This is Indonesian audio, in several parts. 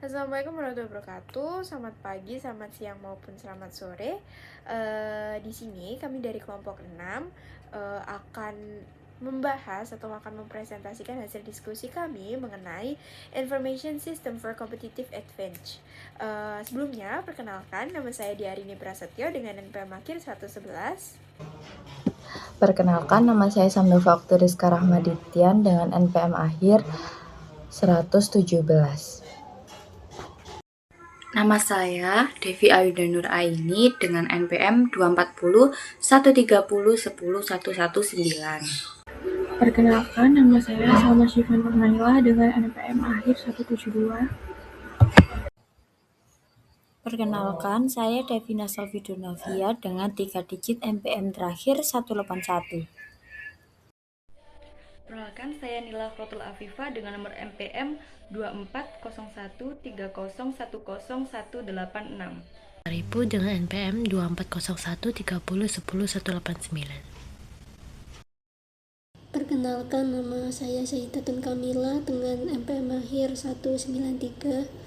Assalamualaikum warahmatullahi wabarakatuh. Selamat pagi, selamat siang maupun selamat sore. Di sini kami dari kelompok 6 akan membahas atau akan mempresentasikan hasil diskusi kami mengenai Information System for Competitive Advantage. Sebelumnya, perkenalkan nama saya Diarini Prasetyo dengan NPM akhir 111. Perkenalkan, nama saya Samnova Okturizka Rahmadityan dengan NPM akhir 117. Nama saya Devi Ayuda Nur Aini dengan NPM 240 130 10 119. Perkenalkan, nama saya Salma Syifa Nurnaila dengan NPM akhir 172. Perkenalkan, saya Devina Salvidonavia dengan 3 digit NPM terakhir 181. Perkenalkan, saya Nila Khotul Afifa dengan nomor NPM 240130101086. Ribu dengan NPM 2401 30 10 189. Perkenalkan, nama saya Syahidatun Kamila dengan NPM akhir 193.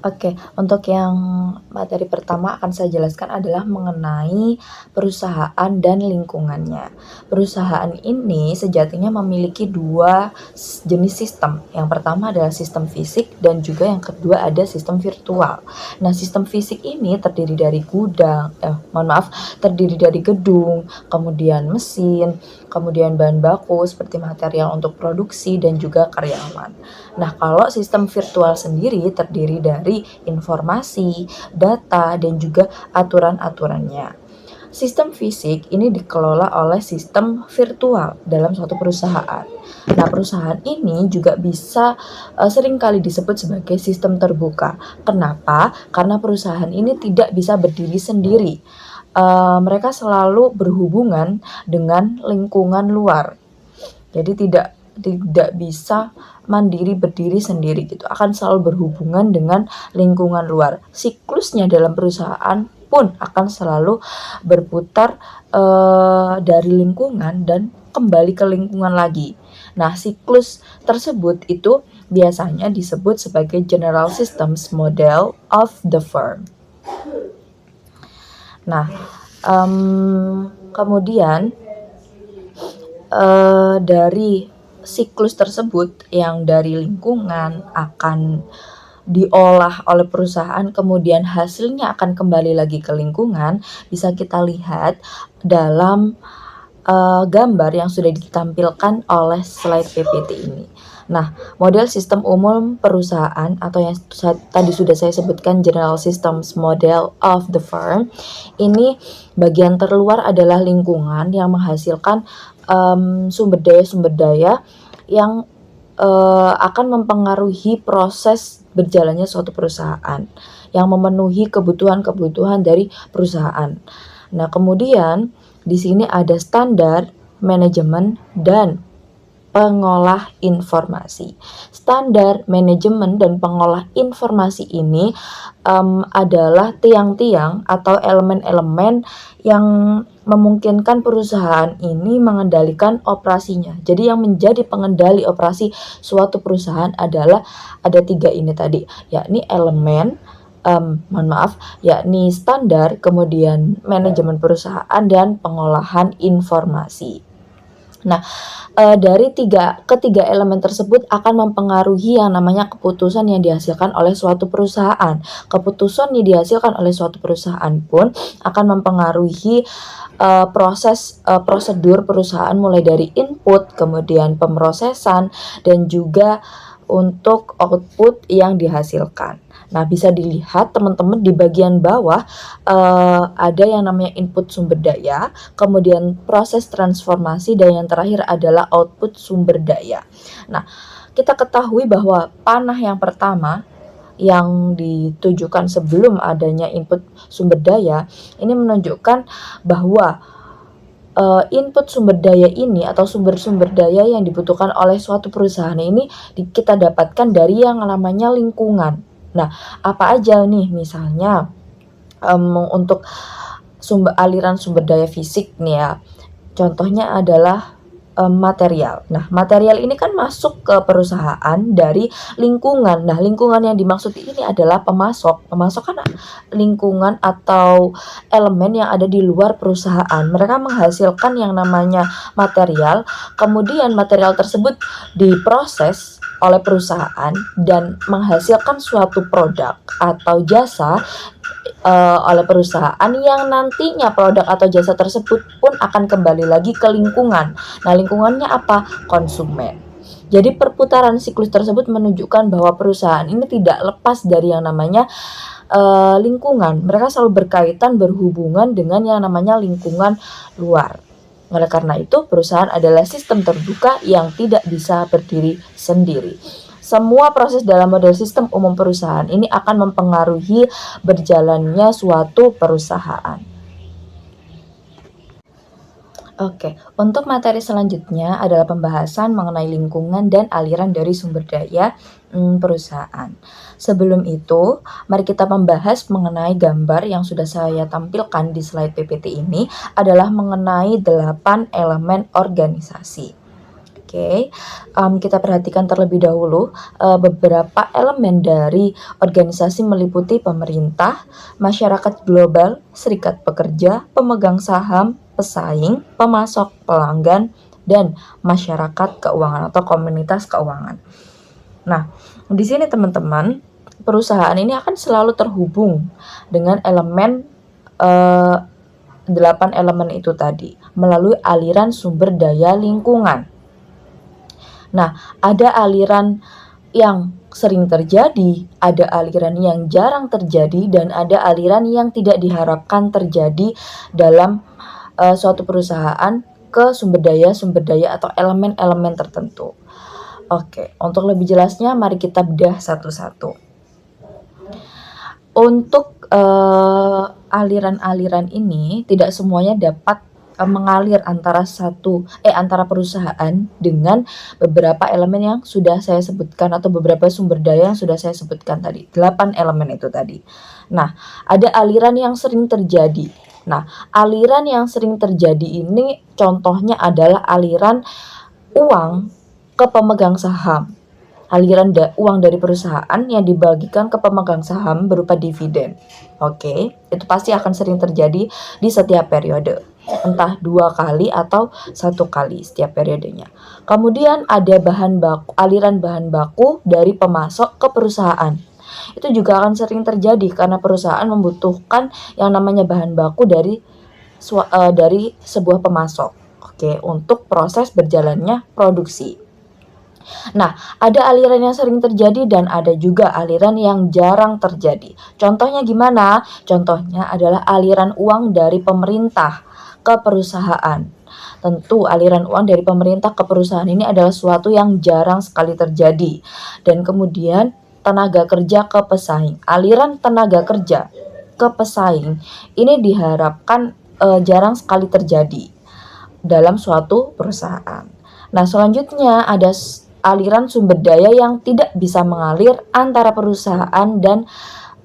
Oke, untuk yang materi pertama akan saya jelaskan adalah mengenai perusahaan dan lingkungannya. Perusahaan ini sejatinya memiliki dua jenis sistem. Yang pertama adalah sistem fisik dan juga yang kedua ada sistem virtual. Nah, sistem fisik ini terdiri dari terdiri dari gedung, kemudian mesin, kemudian bahan baku seperti material untuk produksi dan juga karyawan. Nah, kalau sistem virtual sendiri terdiri dari informasi, data, dan juga aturan-aturannya. Sistem fisik ini dikelola oleh sistem virtual dalam suatu perusahaan. Nah, perusahaan ini juga bisa seringkali disebut sebagai sistem terbuka. Kenapa? Karena perusahaan ini tidak bisa berdiri sendiri. Mereka selalu berhubungan dengan lingkungan luar. Jadi tidak bisa mandiri berdiri sendiri gitu, akan selalu berhubungan dengan lingkungan luar. Siklusnya dalam perusahaan pun akan selalu berputar dari lingkungan dan kembali ke lingkungan lagi. Nah, siklus tersebut itu biasanya disebut sebagai General Systems Model of the Firm. Nah, kemudian dari siklus tersebut yang dari lingkungan akan diolah oleh perusahaan, kemudian hasilnya akan kembali lagi ke lingkungan, bisa kita lihat dalam gambar yang sudah ditampilkan oleh slide PPT ini. Nah, model sistem umum perusahaan atau yang tadi sudah saya sebutkan General Systems Model of the Firm, ini bagian terluar adalah lingkungan yang menghasilkan sumber daya yang akan mempengaruhi proses berjalannya suatu perusahaan, yang memenuhi kebutuhan dari perusahaan. Nah, kemudian di sini ada standar, manajemen, dan pengolah informasi. Standar, manajemen, dan pengolah informasi ini adalah tiang-tiang atau elemen-elemen yang memungkinkan perusahaan ini mengendalikan operasinya. Jadi yang menjadi pengendali operasi suatu perusahaan adalah ada 3 ini tadi, yakni elemen, yakni standar, kemudian manajemen perusahaan, dan pengolahan informasi. Nah, dari ketiga elemen tersebut akan mempengaruhi yang namanya keputusan yang dihasilkan oleh suatu perusahaan. Keputusan yang dihasilkan oleh suatu perusahaan pun akan mempengaruhi prosedur perusahaan, mulai dari input, kemudian pemrosesan, dan juga untuk output yang dihasilkan. Nah, bisa dilihat teman-teman di bagian bawah ada yang namanya input sumber daya, kemudian proses transformasi, dan yang terakhir adalah output sumber daya. Nah, kita ketahui bahwa panah yang pertama yang ditujukan sebelum adanya input sumber daya ini menunjukkan bahwa input sumber daya ini atau sumber-sumber daya yang dibutuhkan oleh suatu perusahaan ini kita dapatkan dari yang namanya lingkungan. Nah, apa aja nih? Misalnya untuk aliran sumber daya fisik nih ya. Contohnya adalah material. Nah, material ini kan masuk ke perusahaan dari lingkungan. Nah, lingkungan yang dimaksud ini adalah pemasok. Pemasok kan lingkungan atau elemen yang ada di luar perusahaan. Mereka menghasilkan yang namanya material, kemudian material tersebut diproses oleh perusahaan dan menghasilkan suatu produk atau jasa oleh perusahaan yang nantinya produk atau jasa tersebut pun akan kembali lagi ke lingkungan. Nah, lingkungannya apa? Konsumen. Jadi perputaran siklus tersebut menunjukkan bahwa perusahaan ini tidak lepas dari yang namanya lingkungan. Mereka selalu berkaitan, berhubungan dengan yang namanya lingkungan luar. Oleh karena itu, perusahaan adalah sistem terbuka yang tidak bisa berdiri sendiri. Semua proses dalam model sistem umum perusahaan ini akan mempengaruhi berjalannya suatu perusahaan. Oke, untuk materi selanjutnya adalah pembahasan mengenai lingkungan dan aliran dari sumber daya perusahaan. Sebelum itu, mari kita membahas mengenai gambar yang sudah saya tampilkan di slide PPT ini adalah mengenai 8 elemen organisasi. Oke, kita perhatikan terlebih dahulu beberapa elemen dari organisasi meliputi pemerintah, masyarakat global, serikat pekerja, pemegang saham, pesaing, pemasok, pelanggan, dan masyarakat keuangan atau komunitas keuangan. Nah, di sini teman-teman, perusahaan ini akan selalu terhubung dengan elemen 8 elemen itu tadi melalui aliran sumber daya lingkungan. Nah, ada aliran yang sering terjadi, ada aliran yang jarang terjadi, dan ada aliran yang tidak diharapkan terjadi dalam suatu perusahaan ke sumber daya atau elemen-elemen tertentu. Oke, untuk lebih jelasnya mari kita bedah satu-satu. Untuk aliran-aliran ini tidak semuanya dapat mengalir antara perusahaan dengan beberapa elemen yang sudah saya sebutkan atau beberapa sumber daya yang sudah saya sebutkan tadi, 8 elemen itu tadi. Nah, ada aliran yang sering terjadi. Nah, aliran yang sering terjadi ini contohnya adalah aliran uang ke pemegang saham. Aliran uang dari perusahaan yang dibagikan ke pemegang saham berupa dividen. Oke, itu pasti akan sering terjadi di setiap periode. Entah 2 kali atau 1 kali setiap periodenya. Kemudian ada aliran bahan baku dari pemasok ke perusahaan. Itu juga akan sering terjadi karena perusahaan membutuhkan yang namanya bahan baku dari sebuah pemasok. Oke, untuk proses berjalannya produksi. Nah, ada aliran yang sering terjadi dan ada juga aliran yang jarang terjadi. Contohnya gimana? Contohnya adalah aliran uang dari pemerintah ke perusahaan. Tentu aliran uang dari pemerintah ke perusahaan ini adalah sesuatu yang jarang sekali terjadi. Dan kemudian tenaga kerja ke pesaing. Aliran tenaga kerja ke pesaing ini diharapkan jarang sekali terjadi dalam suatu perusahaan. Nah, selanjutnya ada aliran sumber daya yang tidak bisa mengalir antara perusahaan dan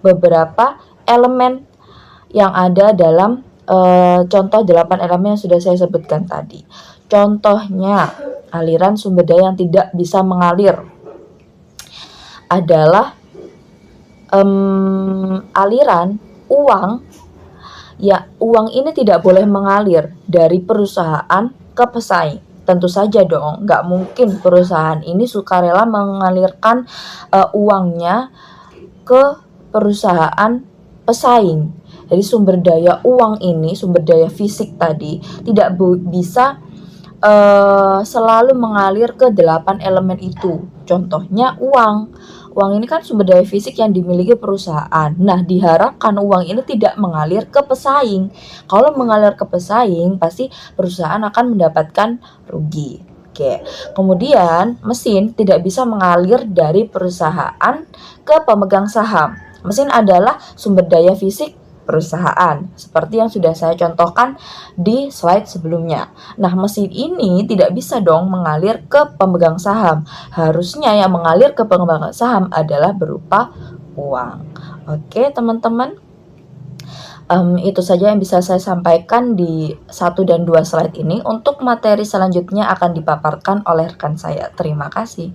beberapa elemen yang ada dalam contoh 8 elemen yang sudah saya sebutkan tadi. Contohnya, aliran sumber daya yang tidak bisa mengalir adalah aliran uang. Ya, uang ini tidak boleh mengalir dari perusahaan ke pesaing. Tentu saja dong, nggak mungkin perusahaan ini sukarela mengalirkan uangnya ke perusahaan pesaing. Jadi sumber daya uang ini, sumber daya fisik tadi tidak bisa selalu mengalir ke 8 elemen itu. Contohnya uang. Uang ini kan sumber daya fisik yang dimiliki perusahaan. Nah, diharapkan uang ini tidak mengalir ke pesaing. Kalau mengalir ke pesaing, pasti perusahaan akan mendapatkan rugi. Oke. Kemudian, mesin tidak bisa mengalir dari perusahaan ke pemegang saham. Mesin adalah sumber daya fisik perusahaan, seperti yang sudah saya contohkan di slide sebelumnya. Nah, mesin ini tidak bisa dong mengalir ke pemegang saham. Harusnya yang mengalir ke pemegang saham adalah berupa uang. Oke, teman-teman. Itu saja yang bisa saya sampaikan di 1 dan 2 slide ini. Untuk materi selanjutnya akan dipaparkan oleh rekan saya. Terima kasih.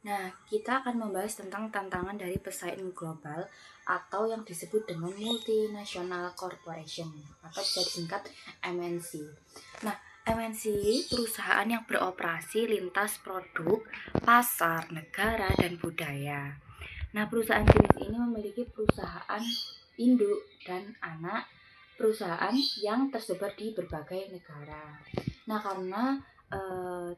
Nah, kita akan membahas tentang tantangan dari pesaing global atau yang disebut dengan multinational corporation atau bisa disingkat MNC. Nah, MNC perusahaan yang beroperasi lintas produk, pasar, negara, dan budaya. Nah, perusahaan jenis ini memiliki perusahaan induk dan anak perusahaan yang tersebar di berbagai negara. Nah, karena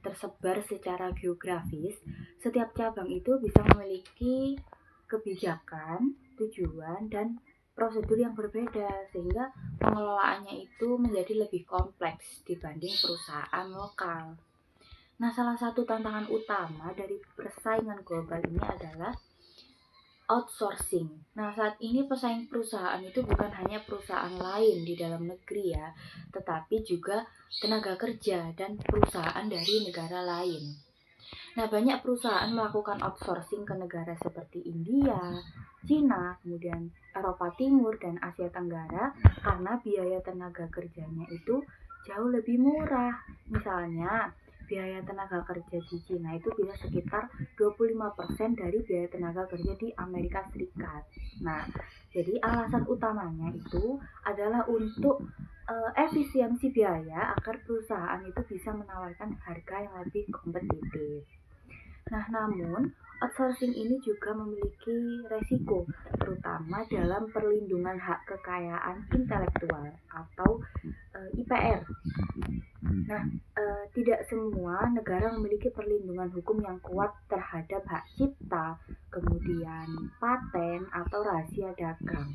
tersebar secara geografis, setiap cabang itu bisa memiliki kebijakan, tujuan, dan prosedur yang berbeda sehingga pengelolaannya itu menjadi lebih kompleks dibanding perusahaan lokal. Nah, salah satu tantangan utama dari persaingan global ini adalah outsourcing. Nah, saat ini pesaing perusahaan itu bukan hanya perusahaan lain di dalam negeri ya, tetapi juga tenaga kerja dan perusahaan dari negara lain. Nah, banyak perusahaan melakukan outsourcing ke negara seperti India, Cina, kemudian Eropa Timur, dan Asia Tenggara karena biaya tenaga kerjanya itu jauh lebih murah. Misalnya, biaya tenaga kerja di Cina itu bisa sekitar 25% dari biaya tenaga kerja di Amerika Serikat. Nah, jadi alasan utamanya itu adalah untuk efisiensi biaya agar perusahaan itu bisa menawarkan harga yang lebih kompetitif. Nah, namun outsourcing ini juga memiliki resiko, terutama dalam perlindungan hak kekayaan intelektual atau IPR. Nah, tidak semua negara memiliki perlindungan hukum yang kuat terhadap hak cipta, kemudian paten atau rahasia dagang.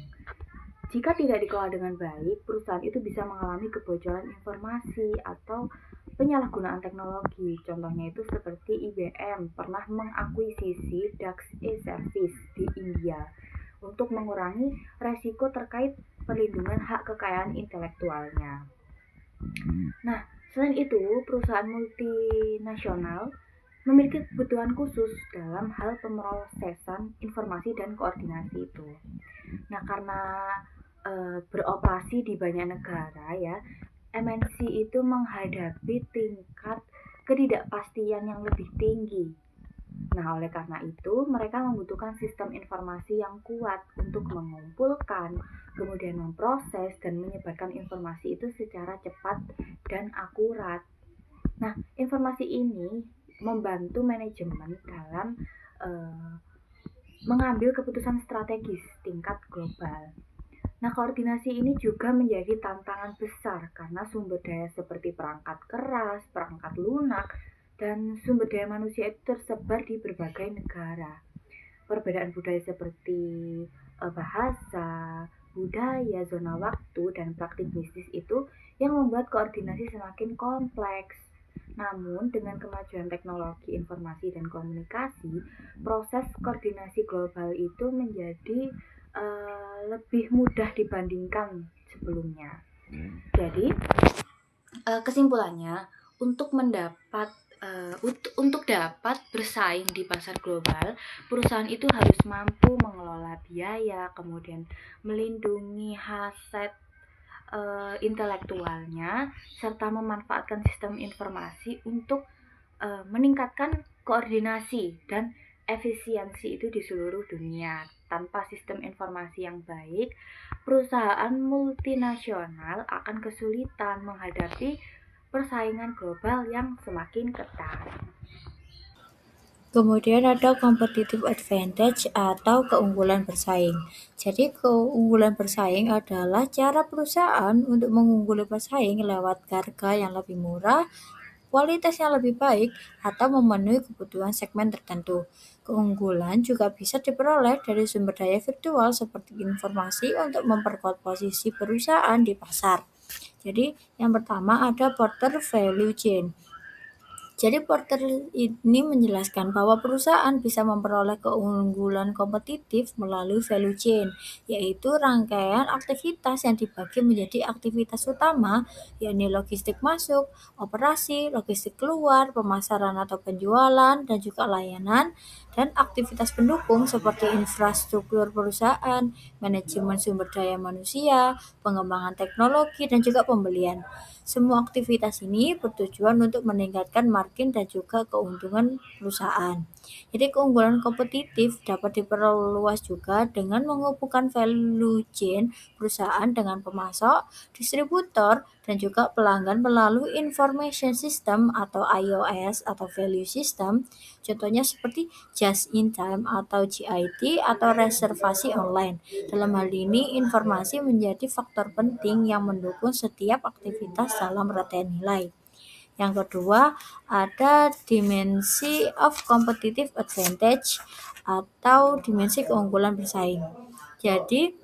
Jika tidak dikelola dengan baik, perusahaan itu bisa mengalami kebocoran informasi atau penyalahgunaan teknologi. Contohnya itu seperti IBM pernah mengakuisisi Dax E-Service di India untuk mengurangi resiko terkait perlindungan hak kekayaan intelektualnya. Nah, selain itu, perusahaan multinasional memiliki kebutuhan khusus dalam hal pemrosesan informasi dan koordinasi itu. Nah, karena beroperasi di banyak negara ya, MNC itu menghadapi tingkat ketidakpastian yang lebih tinggi. Nah, oleh karena itu, mereka membutuhkan sistem informasi yang kuat untuk mengumpulkan, kemudian memproses, dan menyebarkan informasi itu secara cepat dan akurat. Nah, informasi ini membantu manajemen dalam mengambil keputusan strategis tingkat global. Nah, koordinasi ini juga menjadi tantangan besar karena sumber daya seperti perangkat keras, perangkat lunak, dan sumber daya manusia itu tersebar di berbagai negara. Perbedaan budaya seperti bahasa, budaya, zona waktu, dan praktik bisnis itu yang membuat koordinasi semakin kompleks. Namun, dengan kemajuan teknologi informasi dan komunikasi, proses koordinasi global itu menjadi lebih mudah dibandingkan sebelumnya. Jadi, kesimpulannya, untuk dapat bersaing di pasar global, perusahaan itu harus mampu mengelola biaya, kemudian melindungi aset intelektualnya, serta memanfaatkan sistem informasi untuk meningkatkan koordinasi dan efisiensi itu di seluruh dunia. Tanpa sistem informasi yang baik, perusahaan multinasional akan kesulitan menghadapi persaingan global yang semakin ketat. Kemudian ada competitive advantage atau keunggulan bersaing. Jadi keunggulan bersaing adalah cara perusahaan untuk mengungguli pesaing lewat harga yang lebih murah, kualitas yang lebih baik, atau memenuhi kebutuhan segmen tertentu. Keunggulan juga bisa diperoleh dari sumber daya virtual seperti informasi untuk memperkuat posisi perusahaan di pasar. Jadi yang pertama ada Porter Value Chain. Jadi Porter ini menjelaskan bahwa perusahaan bisa memperoleh keunggulan kompetitif melalui value chain, yaitu rangkaian aktivitas yang dibagi menjadi aktivitas utama, yakni logistik masuk, operasi, logistik keluar, pemasaran atau penjualan, dan juga layanan, dan aktivitas pendukung seperti infrastruktur perusahaan, manajemen sumber daya manusia, pengembangan teknologi, dan juga pembelian. Semua aktivitas ini bertujuan untuk meningkatkan margin dan juga keuntungan perusahaan. Jadi keunggulan kompetitif dapat diperluas juga dengan menghubungkan value chain perusahaan dengan pemasok, distributor, dan juga pelanggan melalui information system atau IOS atau value system. Contohnya seperti just in time atau JIT atau reservasi online. Dalam hal ini, informasi menjadi faktor penting yang mendukung setiap aktivitas dalam rantai nilai. Yang kedua, ada dimensi of competitive advantage atau dimensi keunggulan bersaing. Jadi,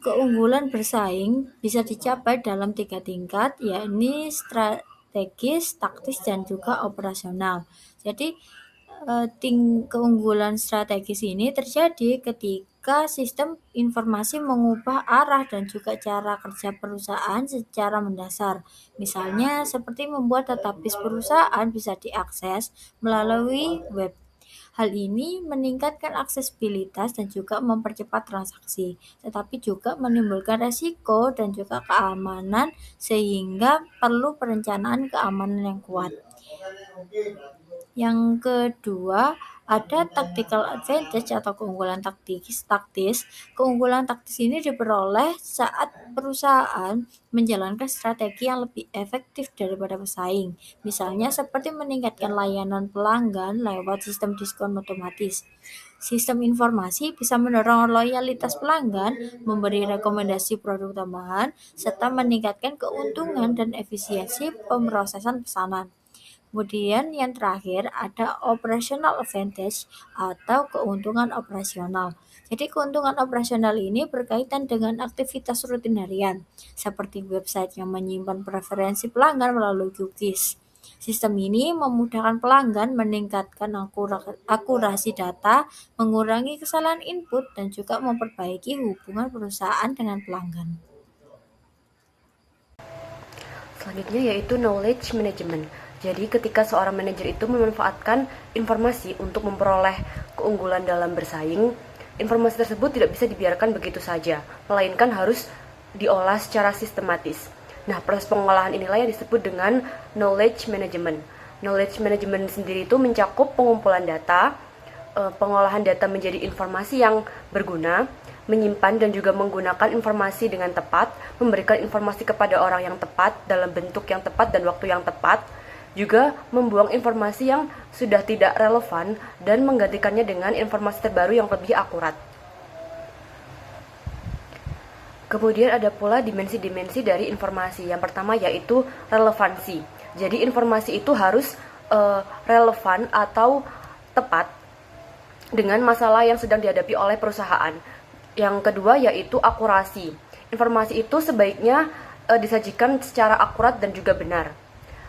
keunggulan bersaing bisa dicapai dalam 3 tingkat, yakni strategis, taktis, dan juga operasional. Jadi, keunggulan strategis ini terjadi ketika sistem informasi mengubah arah dan juga cara kerja perusahaan secara mendasar. Misalnya seperti membuat database perusahaan bisa diakses melalui web. Hal ini meningkatkan aksesibilitas dan juga mempercepat transaksi, tetapi juga menimbulkan resiko dan juga keamanan sehingga perlu perencanaan keamanan yang kuat. Yang kedua, ada tactical advantage atau keunggulan taktis. Keunggulan taktis ini diperoleh saat perusahaan menjalankan strategi yang lebih efektif daripada pesaing. Misalnya seperti meningkatkan layanan pelanggan lewat sistem diskon otomatis. Sistem informasi bisa mendorong loyalitas pelanggan, memberi rekomendasi produk tambahan, serta meningkatkan keuntungan dan efisiensi pemrosesan pesanan. Kemudian yang terakhir ada operational advantage atau keuntungan operasional. Jadi keuntungan operasional ini berkaitan dengan aktivitas rutin harian, seperti website yang menyimpan preferensi pelanggan melalui cookies. Sistem ini memudahkan pelanggan meningkatkan akurasi data, mengurangi kesalahan input, dan juga memperbaiki hubungan perusahaan dengan pelanggan. Selanjutnya yaitu knowledge management. Jadi ketika seorang manajer itu memanfaatkan informasi untuk memperoleh keunggulan dalam bersaing, informasi tersebut tidak bisa dibiarkan begitu saja, melainkan harus diolah secara sistematis. Nah, proses pengolahan inilah yang disebut dengan knowledge management. Knowledge management sendiri itu mencakup pengumpulan data, pengolahan data menjadi informasi yang berguna, menyimpan dan juga menggunakan informasi dengan tepat, memberikan informasi kepada orang yang tepat dalam bentuk yang tepat dan waktu yang tepat, juga membuang informasi yang sudah tidak relevan dan menggantikannya dengan informasi terbaru yang lebih akurat. Kemudian ada pula dimensi-dimensi dari informasi. Yang pertama yaitu relevansi. Jadi informasi itu harus relevan atau tepat dengan masalah yang sedang dihadapi oleh perusahaan. Yang kedua yaitu akurasi. Informasi itu sebaiknya disajikan secara akurat dan juga benar.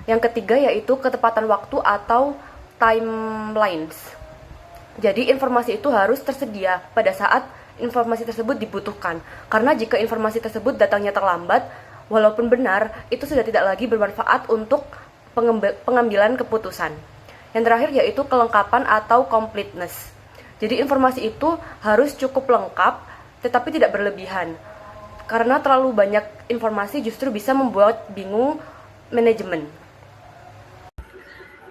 Yang ketiga yaitu ketepatan waktu atau timelines. Jadi informasi itu harus tersedia pada saat informasi tersebut dibutuhkan. Karena jika informasi tersebut datangnya terlambat, walaupun benar, itu sudah tidak lagi bermanfaat untuk pengambilan keputusan. Yang terakhir yaitu kelengkapan atau completeness. Jadi informasi itu harus cukup lengkap, tetapi tidak berlebihan. Karena terlalu banyak informasi justru bisa membuat bingung manajemen.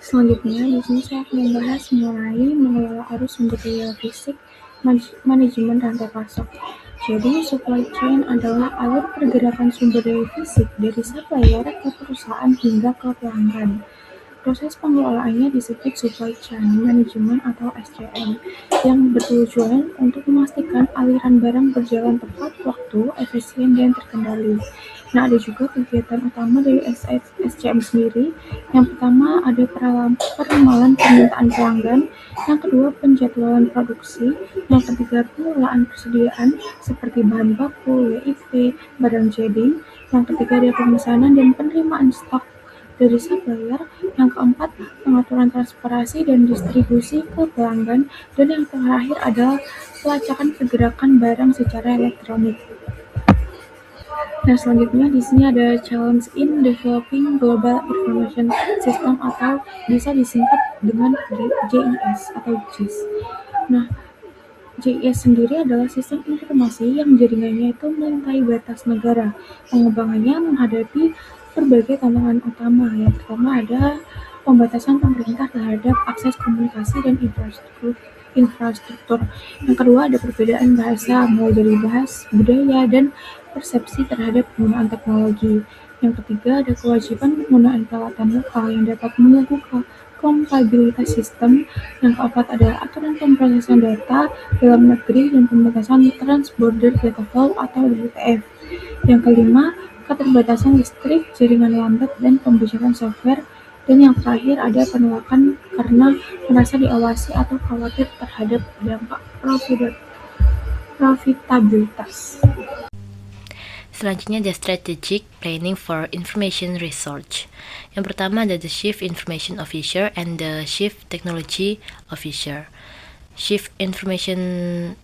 Selanjutnya, di sini saya akan membahas mengenai mengelola arus sumber daya fisik, manajemen rantai pasok. Jadi, supply chain adalah alur pergerakan sumber daya fisik dari supplier ke perusahaan hingga ke pelanggan. Proses pengelolaannya disebut supply chain management atau SCM, yang bertujuan untuk memastikan aliran barang berjalan tepat waktu, efisien, dan terkendali. Nah, ada juga kegiatan utama dari SCM sendiri. Yang pertama ada peramalan permintaan pelanggan, yang kedua penjadwalan produksi, yang ketiga pengelolaan persediaan seperti bahan baku, WIP, barang jadi, yang ketiga ada pemesanan dan penerimaan stok dari supplier, yang keempat pengaturan transportasi dan distribusi ke pelanggan, dan yang terakhir adalah pelacakan pergerakan barang secara elektronik. Nah, selanjutnya di sini ada challenge in developing global information system atau bisa disingkat dengan JIS atau JIS. Nah, JIS sendiri adalah sistem informasi yang jaringannya itu melintai batas negara. Pengembangannya menghadapi berbagai tantangan utama. Yang pertama ada pembatasan pemerintah terhadap akses komunikasi dan infrastruktur. Yang kedua ada perbedaan bahasa, mulai dari budaya, dan persepsi terhadap penggunaan teknologi. Yang ketiga ada kewajiban penggunaan peralatan lokal yang dapat mengganggu kompatibilitas sistem. Yang keempat adalah aturan pemrosesan data dalam negeri dan pembatasan Trans-Border Data Flow atau WTF. Yang kelima, keterbatasan listrik, jaringan lambat, dan pembicaraan software. Dan yang terakhir ada penolakan karena merasa diawasi atau khawatir terhadap dampak profitabilitas. Selanjutnya ada strategic planning for information research. Yang pertama ada the Chief Information Officer and the Chief Technology Officer. Chief Information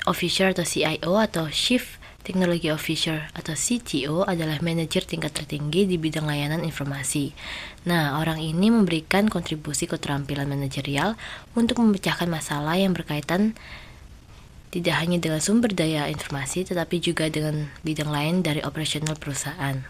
Officer atau CIO atau Chief Technology Officer atau CTO adalah manajer tingkat tertinggi di bidang layanan informasi. Nah, orang ini memberikan kontribusi keterampilan manajerial untuk memecahkan masalah yang berkaitan tidak hanya dengan sumber daya informasi, tetapi juga dengan bidang lain dari operasional perusahaan.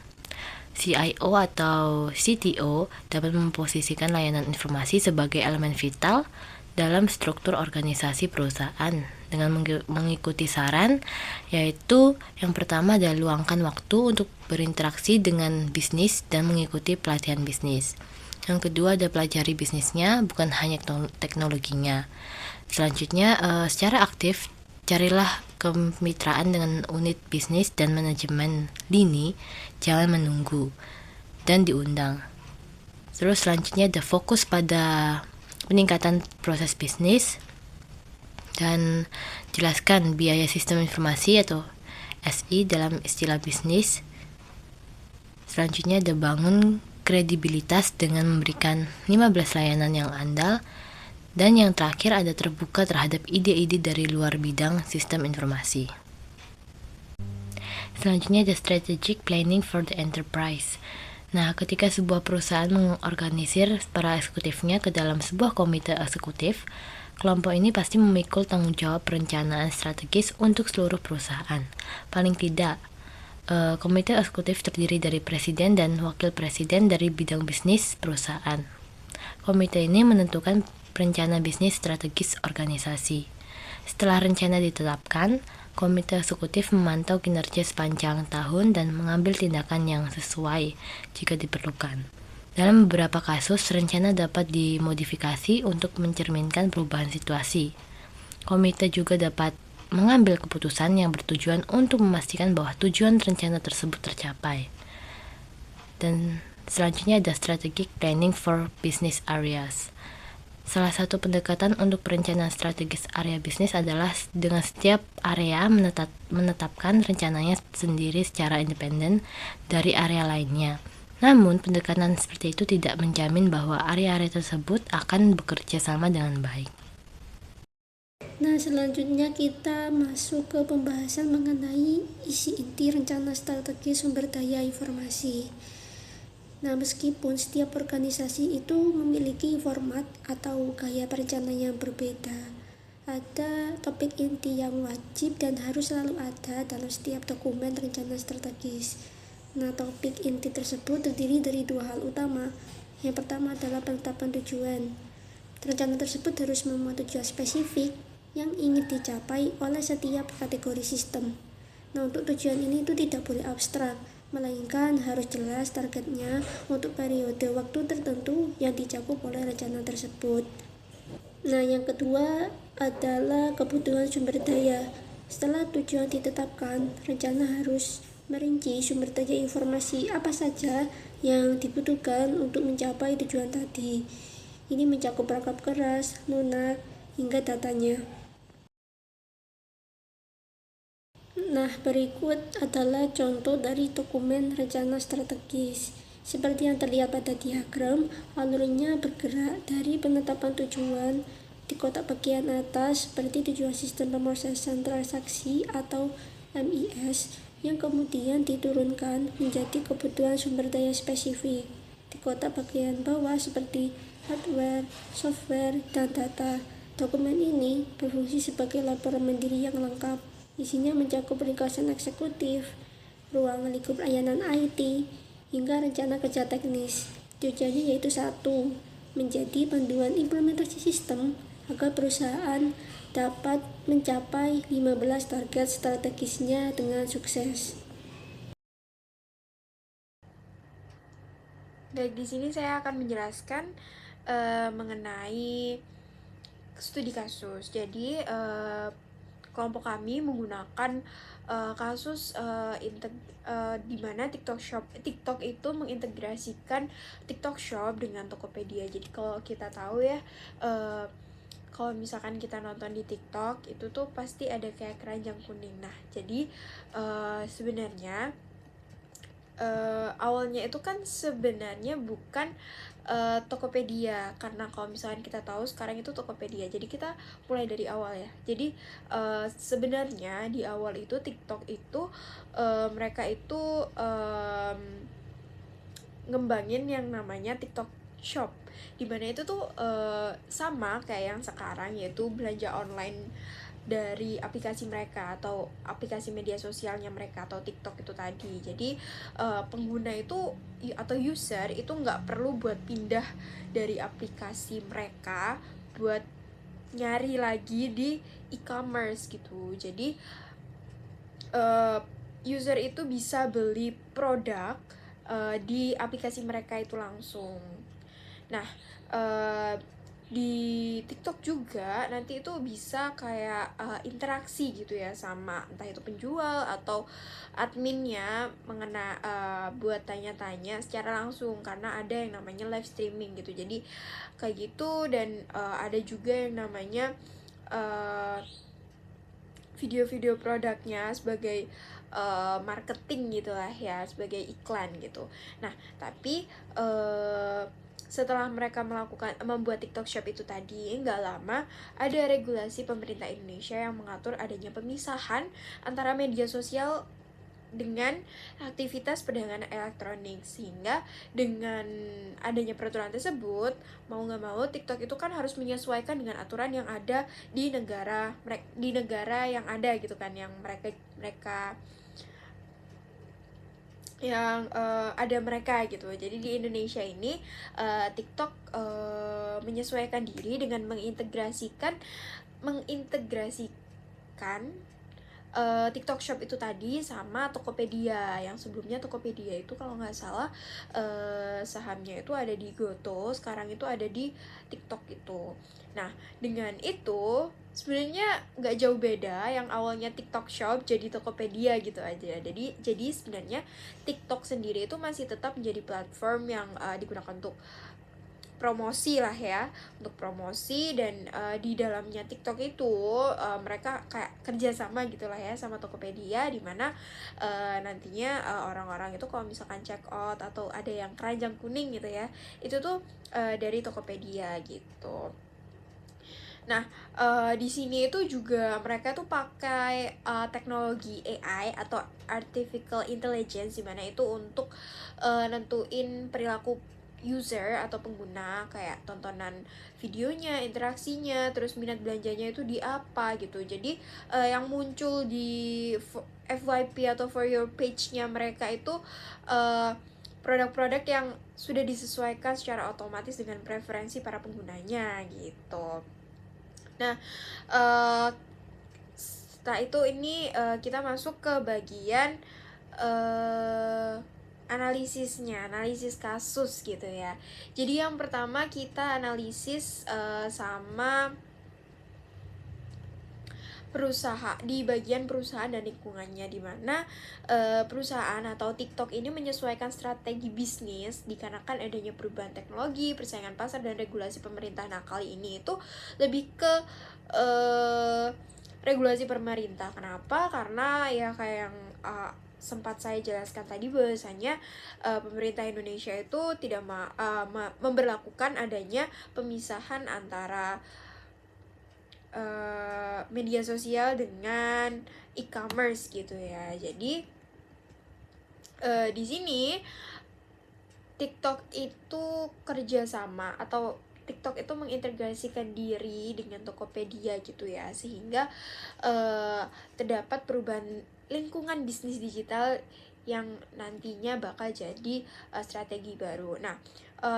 CIO atau CTO dapat memposisikan layanan informasi sebagai elemen vital dalam struktur organisasi perusahaan dengan mengikuti saran, yaitu yang pertama adalah luangkan waktu untuk berinteraksi dengan bisnis dan mengikuti pelatihan bisnis. Yang kedua ada pelajari bisnisnya, bukan hanya teknologinya. Selanjutnya, secara aktif carilah kemitraan dengan unit bisnis dan manajemen lini, jangan menunggu dan diundang. Terus selanjutnya ada fokus pada peningkatan proses bisnis dan jelaskan biaya sistem informasi atau SI dalam istilah bisnis. Selanjutnya ada bangun kredibilitas dengan memberikan 15 layanan yang andal. Dan yang terakhir ada terbuka terhadap ide-ide dari luar bidang sistem informasi. Selanjutnya ada strategic planning for the enterprise. Nah, ketika sebuah perusahaan mengorganisir para eksekutifnya ke dalam sebuah komite eksekutif, kelompok ini pasti memikul tanggung jawab perencanaan strategis untuk seluruh perusahaan. Paling tidak, komite eksekutif terdiri dari presiden dan wakil presiden dari bidang bisnis perusahaan. Komite ini menentukan rencana bisnis strategis organisasi. Setelah rencana ditetapkan, komite eksekutif memantau kinerja sepanjang tahun dan mengambil tindakan yang sesuai jika diperlukan. Dalam beberapa kasus, rencana dapat dimodifikasi untuk mencerminkan perubahan situasi. Komite juga dapat mengambil keputusan yang bertujuan untuk memastikan bahwa tujuan rencana tersebut tercapai. Dan selanjutnya ada strategic planning for business areas. Salah satu pendekatan untuk perencanaan strategis area bisnis adalah dengan setiap area menetapkan rencananya sendiri secara independen dari area lainnya. Namun, pendekatan seperti itu tidak menjamin bahwa area-area tersebut akan bekerja sama dengan baik. Nah, selanjutnya kita masuk ke pembahasan mengenai isi inti rencana strategis sumber daya informasi. Nah, meskipun setiap organisasi itu memiliki format atau gaya perencanaan yang berbeda, ada topik inti yang wajib dan harus selalu ada dalam setiap dokumen rencana strategis. Nah, topik inti tersebut terdiri dari dua hal utama. Yang pertama adalah penetapan tujuan. Rencana tersebut harus memuat tujuan spesifik yang ingin dicapai oleh setiap kategori sistem. Nah, untuk tujuan ini itu tidak boleh abstrak, melainkan harus jelas targetnya untuk periode waktu tertentu yang dicakup oleh rencana tersebut. Nah, yang kedua adalah kebutuhan sumber daya. Setelah tujuan ditetapkan, rencana harus merinci sumber daya informasi apa saja yang dibutuhkan untuk mencapai tujuan tadi. Ini mencakup perangkat keras, lunak, hingga datanya. Nah, berikut adalah contoh dari dokumen rencana strategis. Seperti yang terlihat pada diagram, alurnya bergerak dari penetapan tujuan di kotak bagian atas seperti tujuan sistem pemrosesan transaksi atau MIS, yang kemudian diturunkan menjadi kebutuhan sumber daya spesifik di kota bagian bawah seperti hardware, software, dan data. Dokumen ini berfungsi sebagai laporan mandiri yang lengkap. Isinya mencakup ringkasan eksekutif, ruang lingkup layanan IT, hingga rencana kerja teknis. Tujuannya yaitu satu, menjadi panduan implementasi sistem agar perusahaan dapat mencapai 15 target strategisnya dengan sukses. Baik, di sini saya akan menjelaskan mengenai studi kasus. Jadi kelompok kami menggunakan kasus di mana TikTok itu mengintegrasikan TikTok Shop dengan Tokopedia. Jadi kalau kita tahu ya, kalau misalkan kita nonton di TikTok itu tuh pasti ada kayak keranjang kuning. Nah, jadi sebenarnya awalnya itu kan sebenarnya bukan Tokopedia, karena kalau misalkan kita tahu sekarang itu Tokopedia. Jadi kita mulai dari awal ya. Jadi sebenarnya di awal itu TikTok itu mereka itu ngembangin yang namanya TikTok Shop, dimana itu tuh sama kayak yang sekarang, yaitu belanja online dari aplikasi mereka atau aplikasi media sosialnya mereka atau TikTok itu tadi. Jadi pengguna itu atau user itu nggak perlu buat pindah dari aplikasi mereka buat nyari lagi di e-commerce gitu. Jadi user itu bisa beli produk di aplikasi mereka itu langsung. Nah, di TikTok juga nanti itu bisa kayak interaksi gitu ya sama entah itu penjual atau adminnya buat tanya-tanya secara langsung, karena ada yang namanya live streaming gitu. Jadi kayak gitu, dan ada juga yang namanya video-video produknya sebagai marketing gitulah ya, sebagai iklan gitu. Nah, tapi setelah mereka membuat TikTok Shop itu tadi, nggak lama ada regulasi pemerintah Indonesia yang mengatur adanya pemisahan antara media sosial dengan aktivitas perdagangan elektronik, sehingga dengan adanya peraturan tersebut, mau nggak mau TikTok itu kan harus menyesuaikan dengan aturan yang ada di negara yang ada gitu kan, yang mereka yang ada mereka gitu. Jadi di Indonesia ini TikTok menyesuaikan diri dengan mengintegrasikan TikTok Shop itu tadi sama Tokopedia. Yang sebelumnya Tokopedia itu kalau nggak salah sahamnya itu ada di Goto, sekarang itu ada di TikTok itu. Nah, dengan itu sebenarnya nggak jauh beda, yang awalnya TikTok Shop jadi Tokopedia gitu aja. Jadi sebenarnya TikTok sendiri itu masih tetap menjadi platform yang digunakan untuk promosi lah ya, untuk promosi. Dan di dalamnya TikTok itu mereka kayak kerjasama gitulah ya sama Tokopedia, dimana nantinya orang-orang itu kalau misalkan check out atau ada yang keranjang kuning gitu ya, itu tuh dari Tokopedia gitu. Nah, di sini itu juga mereka tuh pakai teknologi AI atau artificial intelligence, dimana itu untuk nentuin perilaku user atau pengguna, kayak tontonan videonya, interaksinya, terus minat belanjanya itu di apa gitu. Jadi yang muncul di FYP atau for your page-nya mereka itu produk-produk yang sudah disesuaikan secara otomatis dengan preferensi para penggunanya gitu. Nah, setelah itu ini kita masuk ke bagian analisis kasus gitu ya. Jadi yang pertama kita analisis sama di bagian perusahaan dan lingkungannya, di mana perusahaan atau TikTok ini menyesuaikan strategi bisnis dikarenakan adanya perubahan teknologi, persaingan pasar, dan regulasi pemerintah. Nah, kali ini itu lebih ke regulasi pemerintah. Kenapa? Karena ya kayak yang sempat saya jelaskan tadi, bahwasanya pemerintah Indonesia itu tidak memberlakukan adanya pemisahan antara media sosial dengan e-commerce gitu ya. Jadi Di sini TikTok itu kerjasama atau TikTok itu mengintegrasikan diri dengan Tokopedia gitu ya, sehingga terdapat perubahan lingkungan bisnis digital yang nantinya bakal jadi strategi baru. Nah,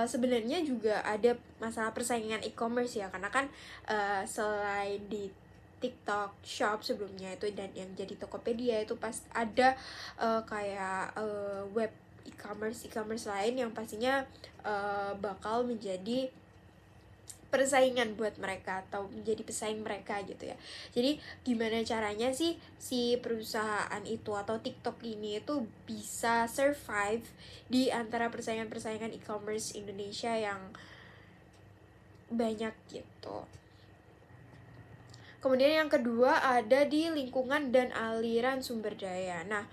sebenarnya juga ada masalah persaingan e-commerce ya, karena kan selain di TikTok Shop sebelumnya itu dan yang jadi Tokopedia itu pas ada kayak web e-commerce lain yang pastinya bakal menjadi persaingan buat mereka atau menjadi pesaing mereka gitu ya. Jadi gimana caranya sih si perusahaan itu atau TikTok ini itu bisa survive di antara persaingan-persaingan e-commerce Indonesia yang banyak gitu. Kemudian yang kedua ada di lingkungan dan aliran sumber daya. Nah,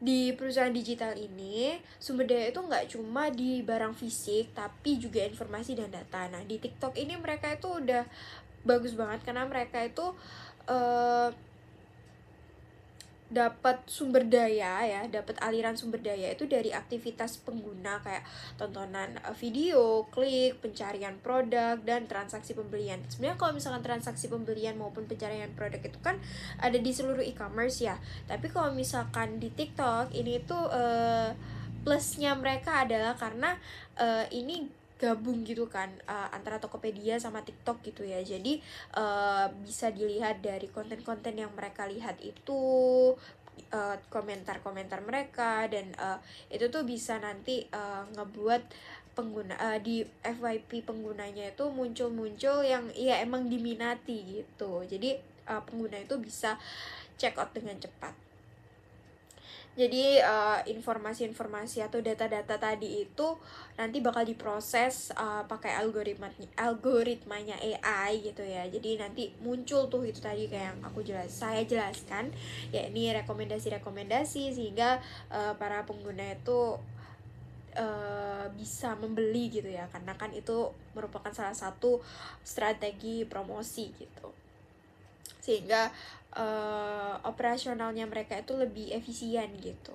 di perusahaan digital ini sumber daya itu nggak cuma di barang fisik tapi juga informasi dan data. Nah, di TikTok ini mereka itu udah bagus banget karena mereka itu dapat sumber daya ya, dapat aliran sumber daya itu dari aktivitas pengguna kayak tontonan video, klik, pencarian produk, dan transaksi pembelian. Sebenarnya kalau misalkan transaksi pembelian maupun pencarian produk itu kan ada di seluruh e-commerce ya. Tapi kalau misalkan di TikTok ini tuh plusnya mereka adalah karena ini gabung gitu kan antara Tokopedia sama TikTok gitu ya. Jadi bisa dilihat dari konten-konten yang mereka lihat itu, komentar-komentar mereka, dan itu tuh bisa nanti ngebuat pengguna di FYP penggunanya itu muncul-muncul yang ya emang diminati gitu. Jadi pengguna itu bisa check out dengan cepat. Jadi informasi-informasi atau data-data tadi itu nanti bakal diproses pakai algoritmanya AI gitu ya. Jadi nanti muncul tuh itu tadi kayak yang saya jelaskan, ya ini rekomendasi-rekomendasi sehingga para pengguna itu bisa membeli gitu ya, karena kan itu merupakan salah satu strategi promosi gitu, sehingga operasionalnya mereka itu lebih efisien gitu.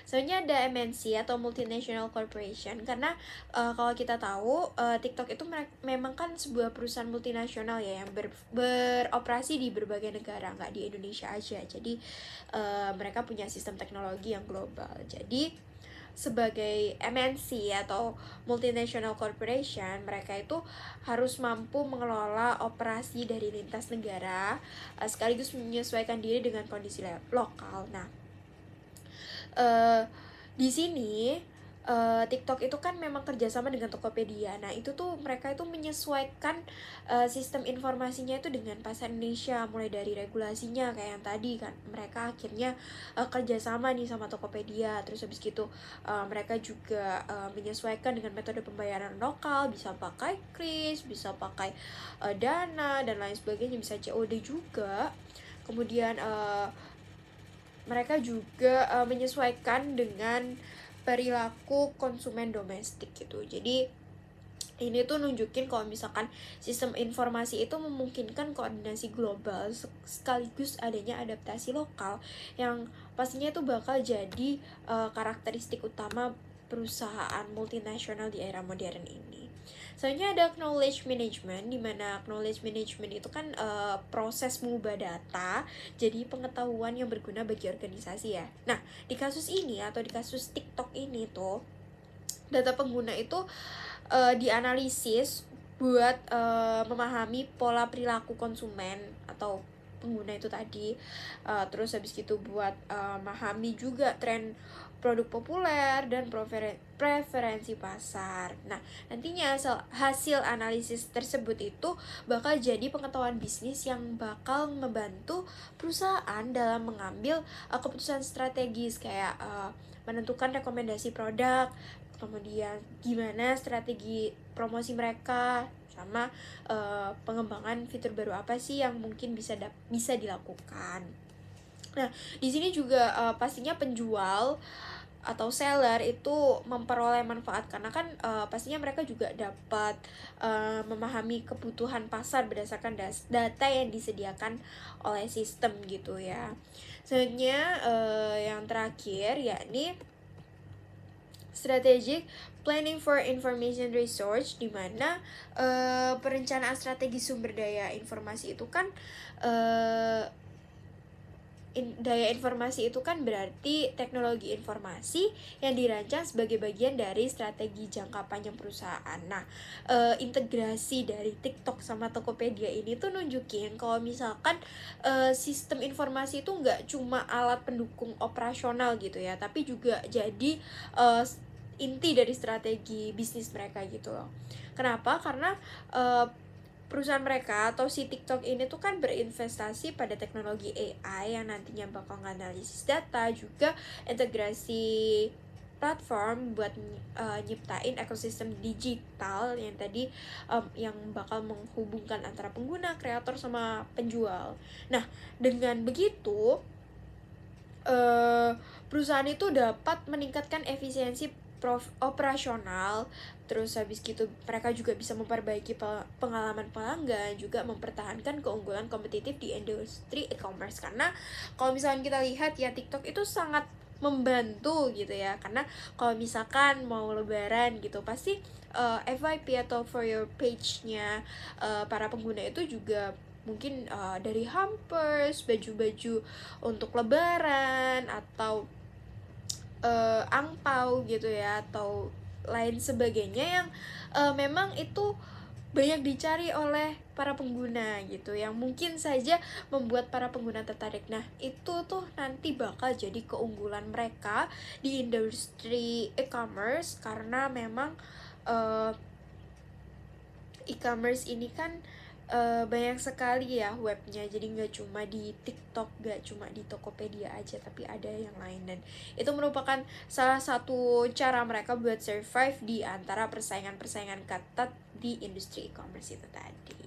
Soalnya ada MNC atau multinational corporation karena kalau kita tahu TikTok itu memang kan sebuah perusahaan multinasional ya yang beroperasi di berbagai negara, nggak di Indonesia aja. Jadi mereka punya sistem teknologi yang global. Jadi sebagai MNC atau multinational corporation, mereka itu harus mampu mengelola operasi dari lintas negara sekaligus menyesuaikan diri dengan kondisi lokal. Nah, di sini TikTok itu kan memang kerjasama dengan Tokopedia. Nah, itu tuh mereka itu menyesuaikan sistem informasinya itu dengan pasar Indonesia, mulai dari regulasinya kayak yang tadi kan. Mereka akhirnya kerjasama nih sama Tokopedia. Terus habis gitu mereka juga menyesuaikan dengan metode pembayaran lokal, bisa pakai kris, bisa pakai Dana dan lain sebagainya, bisa COD juga. Kemudian mereka juga menyesuaikan dengan perilaku konsumen domestik gitu. Jadi ini tuh nunjukin kalau misalkan sistem informasi itu memungkinkan koordinasi global sekaligus adanya adaptasi lokal yang pastinya itu bakal jadi karakteristik utama perusahaan multinasional di era modern ini. Soalnya ada knowledge management, di mana knowledge management itu kan proses mengubah data jadi pengetahuan yang berguna bagi organisasi ya. Nah, di kasus ini atau di kasus TikTok ini tuh data pengguna itu dianalisis buat memahami pola perilaku konsumen atau pengguna itu tadi, terus habis gitu buat memahami juga tren produk populer dan preferensi pasar. Nah, nantinya hasil analisis tersebut itu bakal jadi pengetahuan bisnis yang bakal membantu perusahaan dalam mengambil keputusan strategis kayak menentukan rekomendasi produk, kemudian gimana strategi promosi mereka, sama pengembangan fitur baru apa sih yang mungkin bisa dilakukan. Nah, di sini juga pastinya penjual atau seller itu memperoleh manfaat, karena kan pastinya mereka juga dapat memahami kebutuhan pasar berdasarkan data yang disediakan oleh sistem gitu ya. Selanjutnya yang terakhir yakni strategic planning for information research, di mana perencanaan strategi sumber daya informasi itu kan daya informasi itu kan berarti teknologi informasi yang dirancang sebagai bagian dari strategi jangka panjang perusahaan. Nah, integrasi dari TikTok sama Tokopedia ini tuh nunjukin kalau misalkan sistem informasi itu nggak cuma alat pendukung operasional gitu ya, tapi juga jadi inti dari strategi bisnis mereka gitu loh. Kenapa? Karena perusahaan mereka atau si TikTok ini tuh kan berinvestasi pada teknologi AI yang nantinya bakal nganalisis data, juga integrasi platform buat nyiptain ekosistem digital yang tadi yang bakal menghubungkan antara pengguna, kreator, sama penjual. Nah, dengan begitu perusahaan itu dapat meningkatkan efisiensi operasional, terus habis gitu mereka juga bisa memperbaiki pengalaman pelanggan, juga mempertahankan keunggulan kompetitif di industri e-commerce. Karena kalau misalkan kita lihat ya, TikTok itu sangat membantu gitu ya, karena kalau misalkan mau lebaran gitu pasti FYP atau for your page-nya para pengguna itu juga mungkin dari hampers, baju-baju untuk lebaran, atau angpau gitu ya, atau lain sebagainya yang memang itu banyak dicari oleh para pengguna gitu, yang mungkin saja membuat para pengguna tertarik. Nah, itu tuh nanti bakal jadi keunggulan mereka di industri e-commerce, karena memang e-commerce ini kan banyak sekali ya webnya, jadi nggak cuma di TikTok, nggak cuma di Tokopedia aja, tapi ada yang lain, dan itu merupakan salah satu cara mereka buat survive di antara persaingan-persaingan ketat di industri e-commerce itu tadi.